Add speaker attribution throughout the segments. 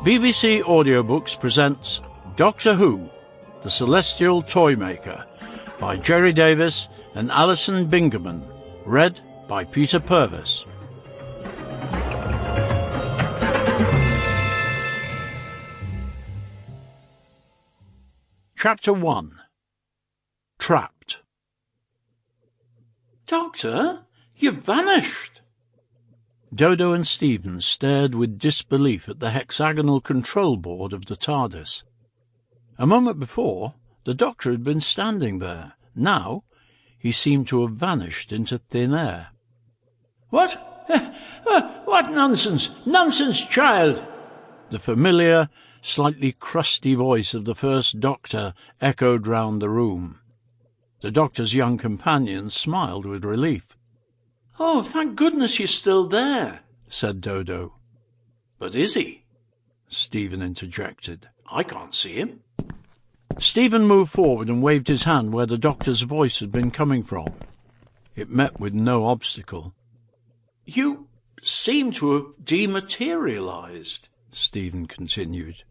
Speaker 1: BBC Audiobooks presents Doctor Who, The Celestial Toymaker by Jerry Davis and Alison Bingeman, read by Peter Purves. Chapter 1. Trapped.
Speaker 2: Doctor, you've vanished.
Speaker 1: Dodo and Steven stared with disbelief at the hexagonal control board of the TARDIS. A moment before, the Doctor had been standing there. Now, he seemed to have vanished into thin air.
Speaker 2: What? What nonsense! Nonsense, child!
Speaker 1: The familiar, slightly crusty voice of the first Doctor echoed round the room. The Doctor's young companion smiled with relief.
Speaker 2: "Oh, thank goodness you're still there,"
Speaker 1: said Dodo.
Speaker 2: "But is he?"
Speaker 1: Steven interjected.
Speaker 2: "I can't see him."
Speaker 1: Steven moved forward and waved his hand where the Doctor's voice had been coming from. It met with no obstacle.
Speaker 2: "You seem to have dematerialized,"
Speaker 1: Steven continued.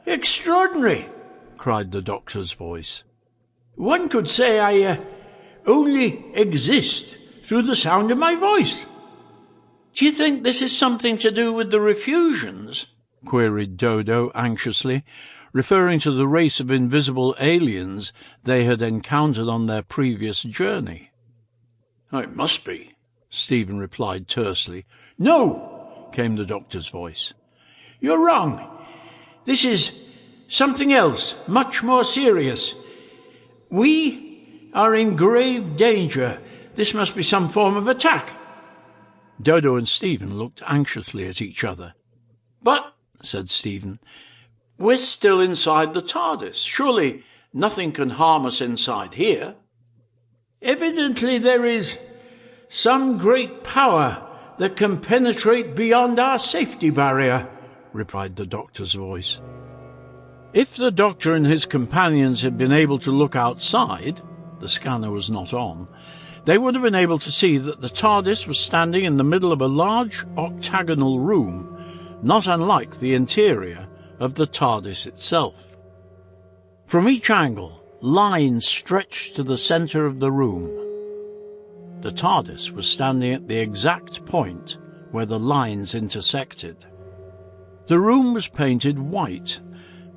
Speaker 2: Extraordinary,"
Speaker 1: cried the Doctor's voice.
Speaker 2: "One could say I only exist through the sound of my voice. Do you think this is something to do with the refusions?"
Speaker 1: queried Dodo anxiously, referring to the race of invisible aliens they had encountered on their previous journey.
Speaker 2: "It must be,"
Speaker 1: Steven replied tersely.
Speaker 2: "No," came the Doctor's voice. "You're wrong. This is something else, much more serious. We are in grave danger. This must be some form of attack."
Speaker 1: Dodo and Steven looked anxiously at each other.
Speaker 2: "But," said Steven, "we're still inside the TARDIS. Surely nothing can harm us inside here." "Evidently there is some great power that can penetrate beyond our safety barrier," replied the Doctor's voice.
Speaker 1: If the Doctor and his companions had been able to look outside, the scanner was not on, they would have been able to see that the TARDIS was standing in the middle of a large octagonal room, not unlike the interior of the TARDIS itself. From each angle, lines stretched to the centre of the room. The TARDIS was standing at the exact point where the lines intersected. The room was painted white,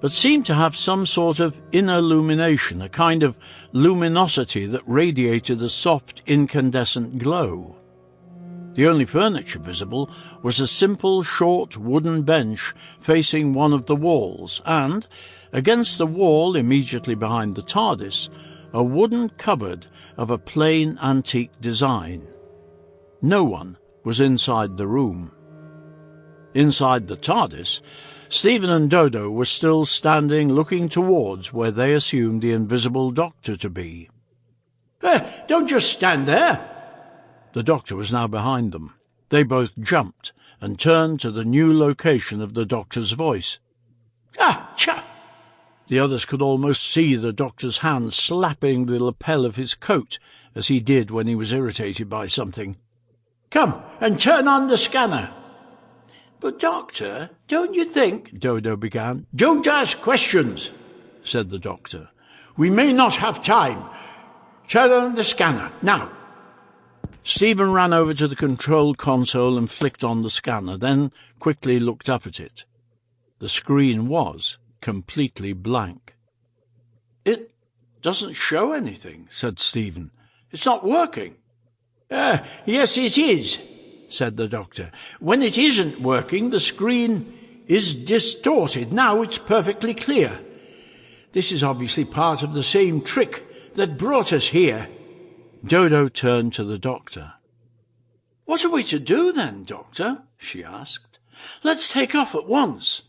Speaker 1: but seemed to have some sort of inner illumination, a kind of luminosity that radiated a soft incandescent glow. The only furniture visible was a simple, short wooden bench facing one of the walls, and, against the wall immediately behind the TARDIS, a wooden cupboard of a plain antique design. No one was inside the room. Inside the TARDIS, Steven and Dodo were still standing looking towards where they assumed the invisible Doctor to be.
Speaker 2: Don't just stand there."
Speaker 1: The Doctor was now behind them. They both jumped and turned to the new location of the Doctor's voice.
Speaker 2: Cha!
Speaker 1: The others could almost see the Doctor's hand slapping the lapel of his coat, as he did when he was irritated by something.
Speaker 2: "Come and turn on the scanner." "But, Doctor, don't you think—"
Speaker 1: Dodo began.
Speaker 2: "Don't ask questions," said the Doctor. "We may not have time. Turn on the scanner, now."
Speaker 1: Steven ran over to the control console and flicked on the scanner, then quickly looked up at it. The screen was completely blank.
Speaker 2: "It doesn't show anything," said Steven. "It's not working." Yes, it is," said the Doctor. "When it isn't working, the screen is distorted. Now it's perfectly clear. This is obviously part of the same trick that brought us here."
Speaker 1: Dodo turned to the Doctor.
Speaker 2: "What are we to do then, Doctor?" she asked. "Let's take off at once."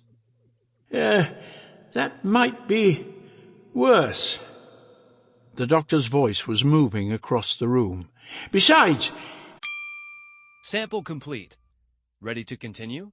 Speaker 2: That might be worse."
Speaker 1: The Doctor's voice was moving across the room.
Speaker 2: "Besides—"
Speaker 3: Sample complete. Ready to continue?